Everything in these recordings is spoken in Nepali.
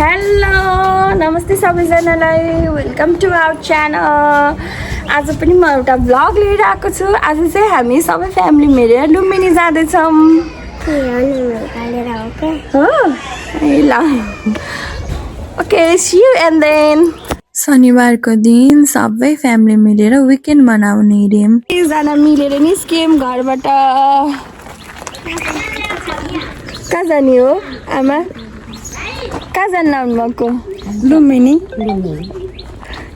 हेलो नमस्ते सबैजनालाई वेलकम टु आवर च्यानल। आज पनि म एउटा भ्लग लिएर आएको छु। आज चाहिँ हामी सबै फ्यामिली मिलेर लुम्बिनी जाँदैछौँ। हो ल okay see you and then शनिबारको दिन सबै फ्यामिली मिलेर विकेन्ड मनाउने रे। एकजना मिलेर निस्क्यौँ घरबाट। कहाँ जाने हो आमा? कहाँ जान लाउनु भएको? लुम्बिनी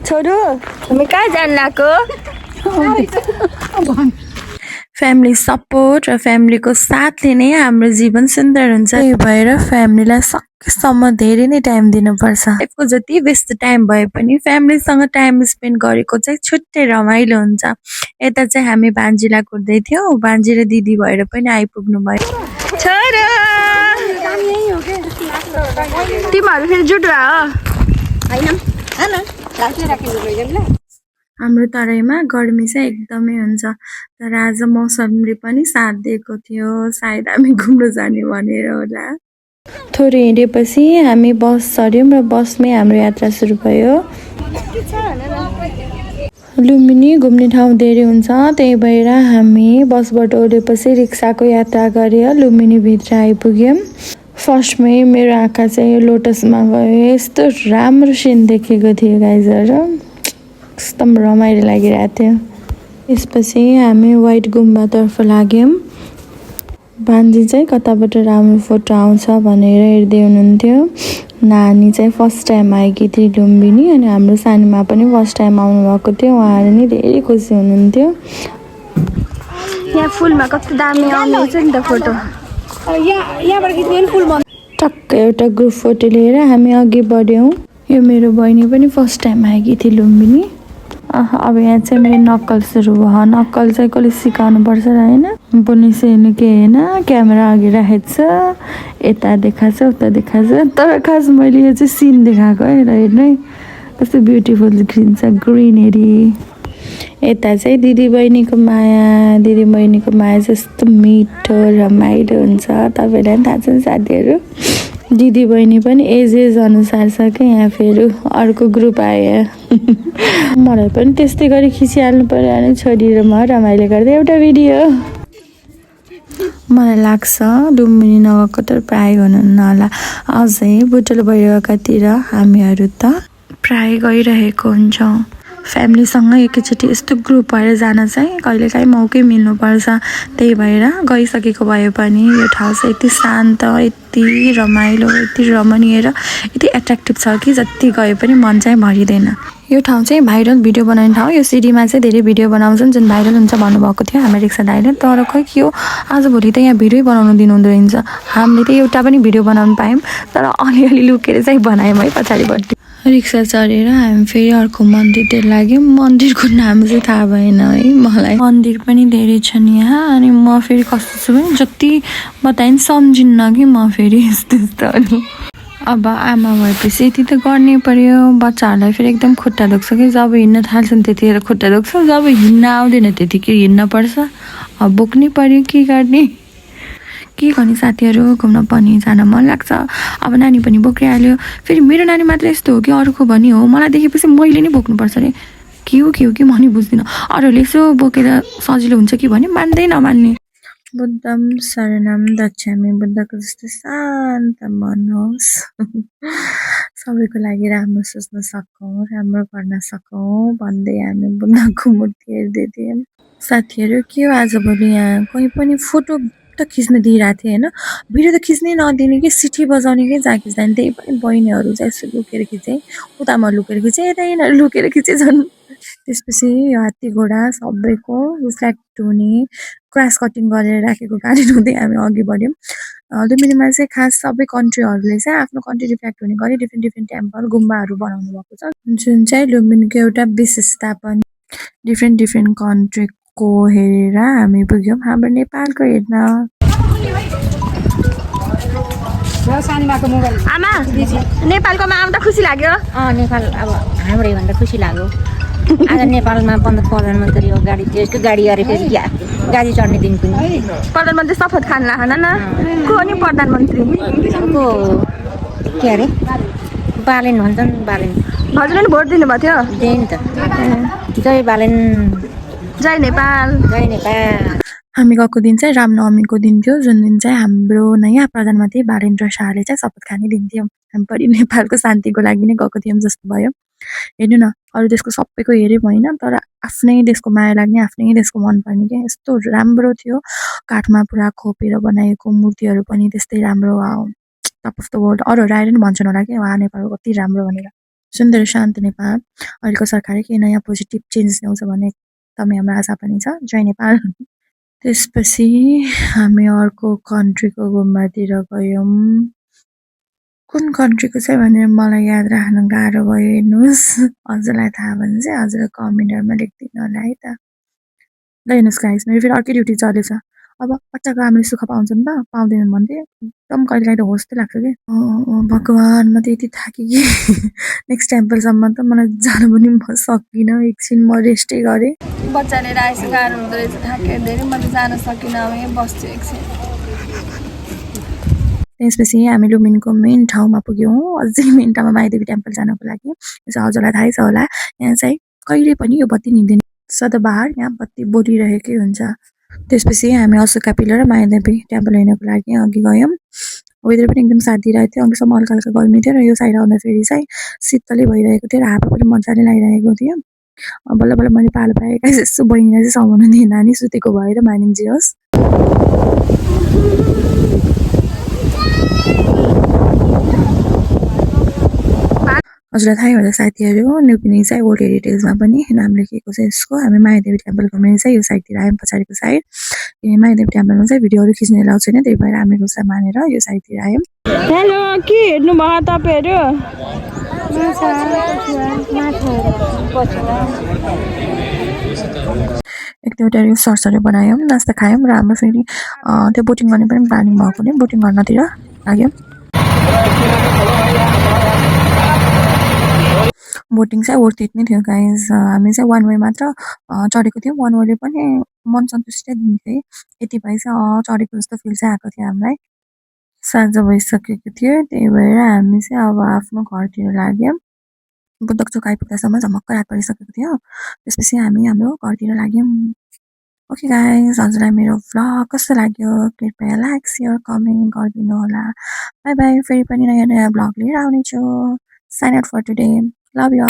छोरो हामी कहाँ जान लाग्यो? फ्यामिली सपोर्ट र फ्यामिलीको साथले नै हाम्रो जीवन सुन्दर हुन्छ। त्यही भएर फ्यामिलीलाई सकेसम्म धेरै नै टाइम दिनुपर्छ। लाइफको जति व्यस्त टाइम भए पनि फ्यामिलीसँग टाइम स्पेन्ड गरेको चाहिँ छुट्टै रमाइलो हुन्छ। यता चाहिँ हामी भान्जीलाई कुर्दै थियौँ। भान्जी र दिदी भएर पनि आइपुग्नु भयो। छोरो तिमीहरू फेरि जुटुवा हो? हाम्रो तराईमा गर्मी चाहिँ एकदमै हुन्छ, तर आज मौसमले पनि साथ दिएको थियो। सायद हामी घुम्न जाने भनेर होला। थोरै हिँडेपछि हामी बस चढ्यौँ र बसमै हाम्रो यात्रा सुरु भयो। लुम्बिनी घुम्ने ठाउँ धेरै हुन्छ, त्यही भएर हामी बसबाट ओरेपछि रिक्साको यात्रा गरेर लुम्बिनीभित्र आइपुग्यौँ। फर्स्टमै मेरो आँखा चाहिँ लोटसमा गयो। यस्तो राम्रो सिन देखेको थियो गाइजहरू, एकदम रमाइलो लागिरहेको थियो। त्यसपछि हामी वाइट गुम्बातर्फ लाग्यौँ। भान्जी चाहिँ कताबाट राम्रो फोटो आउँछ भनेर हेर्दै हुनुहुन्थ्यो। नानी चाहिँ फर्स्ट टाइम आएकी थिए लुम्बिनी, अनि हाम्रो सानीमा पनि फर्स्ट टाइम आउनुभएको थियो। उहाँहरू नि धेरै खुसी हुनुहुन्थ्यो। यहाँ फुलमा कस्तो दामी आउँछ नि त फोटो। टक्क एउटा ग्रुप फोटो लिएर हामी अघि बढ्यौँ। यो मेरो बहिनी पनि फर्स्ट टाइम आएकी थिए लुम्बिनी। अब यहाँ चाहिँ मेरो नक्कल सुरु भयो। नक्कल चाहिँ कसले सिकाउनु पर्छ र होइन? पुनिसेनु के होइन, क्यामेरा अघि राखेको छ, यता देखाएको छ उता देखाएको छ। तर खास मैले यो चाहिँ सिन देखाएको है, र हेर्नु कस्तो ब्युटिफुल ग्रिन छ, ग्रिनेरी। यता चाहिँ दिदी बहिनीको माया जस्तो मिठो रमाइलो हुन्छ। तपाईँलाई पनि थाहा छ नि साथीहरू, दिदी बहिनी पनि एज अनुसार छ क्या। यहाँ फेरि अर्को ग्रुप आयो। मलाई पनि त्यस्तै गरी खिचिहाल्नु पर्यो अनि छोरी र म रमाइलो गर्दै एउटा भिडियो। मलाई लाग्छ लुम्बिनी नगएको त प्राय हुनुहुन्न होला। अझै बुटोल भैरवकातिर हामीहरू त प्राय गइरहेको हुन्छौँ। फ्यामिलीसँग एकैचोटि यस्तो ग्रुप भएर जान चाहिँ कहिलेकाहीँ मौकै मिल्नुपर्छ। त्यही भएर गइसकेको भए पनि यो ठाउँ चाहिँ यति शान्त, यति रमाइलो, यति रमणीय र यति एट्र्याक्टिभ छ कि जति गए पनि मन चाहिँ भरिँदैन। यो ठाउँ चाहिँ भाइरल भिडियो बनाउने ठाउँ। यो सिडीमा चाहिँ धेरै भिडियो बनाउँछन् जुन भाइरल हुन्छ भन्नुभएको थियो हाम्रो रिक्सा दाइले। तर खोइ के हो आजभोलि त यहाँ भिडियो बनाउनु दिनुहुँदो रहेछ। हामीले त एउटा पनि भिडियो बनाउनु पायौँ, तर अलिअलि लुकेर चाहिँ बनायौँ है पछाडिपट्टि। रिक्सा चढेर हामी फेरि अर्को मन्दिरतिर लाग्यौँ। मन्दिरको नाम चाहिँ थाहा भएन है मलाई। मन्दिर पनि धेरै छन् यहाँ, अनि म फेरि कस्तो छु भने जति बताए पनि सम्झिन्न कि म फेरि यस्तोहरू। अब आमा भएपछि यति त गर्नै पर्यो। बच्चाहरूलाई फेरि एकदम खुट्टा दुख्छ कि, जब हिँड्न थाल्छन् त्यतिखेर खुट्टा दुख्छ, जब हिँड्न आउँदैन त्यतिकै हिँड्नुपर्छ। अब बोक्नै पर्यो, के गर्ने के गर्ने। साथीहरू घुम्न पनि जान मन लाग्छ। अब नानी पनि बोकिहाल्यो। फेरि मेरो नानी मात्र यस्तो हो कि अरूको पनि हो, मलाई देखेपछि मैले नै बोक्नुपर्छ अरे। के हो कि म नि बुझ्दिनँ। अरूहरूले यसो बोकेर सजिलो हुन्छ कि भने मान्दै नमान्ने। बुद्धम शरणम गच्छामि, बुद्धको जस्तो शान्त मन होस्। सबैको लागि राम्रो सोच्न सकौँ, राम्रो गर्न सकौँ भन्दै हामी बुद्धको मूर्ति हेर्दै थियौँ। साथीहरू के हो आजभोलि यहाँ कोही पनि फोटो त खिच्न दिइरहेको थियो होइन, भिडियो त खिच्नै नदिने कि सिटी बजाउने कि जहाँ खिच्दा नि। त्यही पनि बहिनीहरू चाहिँ यसो लुकेर खिचेँ, उता म लुकेर खिचेँ, यता यिनीहरू लुकेर खिचेछन्। त्यसपछि यो हात्ती घोडा सबैको रिफ्लेक्ट हुने क्रास कटिङ गरेर राखेको कारण हुँदै हामी अघि बढ्यौँ। लुम्बिनीमा चाहिँ खास सबै कन्ट्रीहरूले चाहिँ आफ्नो कन्ट्री रिफ्लेक्ट हुने गरी डिफ्रेन्ट टेम्पल गुम्बाहरू बनाउनु भएको छ, जुन चाहिँ लुम्बिनीको एउटा विशेषता पनि। डिफ्रेन्ट कन्ट्रीको हेरेर हामी पुग्यौँ हाम्रो नेपालको हेर्न। आमा नेपालकोमा आउँदा खुसी लाग्यो? नेपाल अब हाम्रै भन्दा खुसी लाग्यो। आज नेपालमा प्रधानमन्त्री हो, गाडी त्यसको गाडी गरेपछि गाडी चढ्ने दिन पनि प्रधानमन्त्री शपथ खान लाग्न न को नि प्रधानमन्त्री को के अरे बालेन भन्छन् बालेन हजुरले भोट दिनुभएको थियो दिए नि त जय बालेन जय नेपाल जय नेपाल हामी गएको दिन चाहिँ रामनवमीको दिन थियो जुन दिन चाहिँ हाम्रो नयाँ प्रधानमन्त्री बालेन्द्र शाहले चाहिँ शपथ खाने दिन थियो हामी पनि नेपालको शान्तिको लागि नै गएको थियौँ जस्तो भयो हेर्नु न अरू देशको सबैको हेऱ्यौँ होइन तर आफ्नै देशको माया लाग्ने आफ्नै देशको मनपर्ने क्या यस्तो राम्रो थियो काठमा पुरा खोपेर बनाएको मूर्तिहरू पनि त्यस्तै राम्रो टप अफ द वर्ल्ड अरूहरू आएर नि भन्छन् होला कि उहाँ नेपाल कति राम्रो भनेर सुन्दर शान्त नेपाल अहिलेको सरकारले केही नयाँ पोजिटिभ चेन्ज ल्याउँछ भन्ने एकदमै हाम्रो आशा पनि छ जय नेपाल त्यसपछि हामी अर्को कन्ट्रीको गुम्बातिर गयौँ कुन कन्ट्रीको चाहिँ भनेर मलाई याद राख्न गाह्रो भयो हेर्नुहोस् हजुरलाई थाहा भने चाहिँ हजुर कमेन्टहरूमा लेखिदिनु होला है त ल हेर्नुहोस् गाइस मेरो फेरि अर्कै ड्युटी चलेछ अब बच्चाको आमाले सुख पाउँछन् त पाउँदैनन् भन्थे एकदम कहिले काहीँ त होस् त लाग्छ कि भगवान् म त यति थाकेँ कि नेक्स्ट टेम्पलसम्म त मलाई जानु पनि म सकिनँ एकछिन म रेस्टै गरेँ बच्चा लिएर आएपछि गाह्रो हुँदो रहेछ थाकेर धेरै म त जान सकिनँ अब यहीँ बस्छु एकछिन त्यसपछि हामी लुम्बिनीको मेन ठाउँमा पुग्यौँ अझै मेन ठाउँमा मायादेवी टेम्पल जानको लागि हजुरलाई थाहै छ होला यहाँ चाहिँ कहिले पनि यो बत्ती निक्दैन सदाबहार यहाँ बत्ती बलिरहेकै हुन्छ त्यसपछि हामी अशोका पिलर र मायादेवी टेम्पल हेर्नको लागि अघि गयौँ वेदर पनि एकदम साथ दिइरहेको थियो अघिसम्म हल्का हल्का गर्मी थियो र यो साइड आउँदाखेरि चाहिँ शीतलै भइरहेको थियो र हावा पनि मजाले लागिरहेको थियो बल्ल बल्ल मैले पालो पाएँ यसो बहिनीलाई चाहिँ समाउनु दिएँ नानी सुतेको भएर मानिन्जियोस् हजुरलाई थाहै होला साथीहरू लुम्बिनी चाहिँ वर्ल्ड हेरिटेजमा पनि नाम लेखिएको छ यसको हामी मायादेवी टेम्पल घुमेर चाहिँ यो साइडतिर आयौँ पछाडिको साइड किनभने मायादेवी टेम्पलमा चाहिँ भिडियोहरू खिच्ने एलाउ छैन त्यही भएर हामी उसलाई मानेर यो साइडतिर आयौँ हेलो के हेर्नु भयो तपाईँहरू एक दुईवटा रिसर्चहरू बनायौँ नास्ता खायौँ र हाम्रो फेरि त्यो बोटिङ गर्ने पनि प्लानिङ भएको नि बोटिङ गर्नतिर लाग्यौँ बोटिङ चाहिँ वर्थ इट नै थियो गाइज हामी चाहिँ वान वे मात्र चढेको थियौँ वान वेले पनि मन सन्तुष्टै दिन्थ्यो है यति भए चाहिँ चढेको जस्तो फिल चाहिँ आएको थियो हामीलाई साँझ भइसकेको थियो त्यही भएर हामी चाहिँ अब आफ्नो घरतिर लाग्यौँ बुद्धक चोक आइपुग्दासम्म झमक्क रात परिसकेको थियो त्यसपछि हामी हाम्रो घरतिर लाग्यौँ ओके गाइज हजुरलाई मेरो भ्लग कस्तो लाग्यो कृपया लाइक सेयर कमेन्ट गरिदिनु होला बाई बाई फेरि पनि नयाँ नयाँ भ्लग लिएर आउनेछु sign out for today love you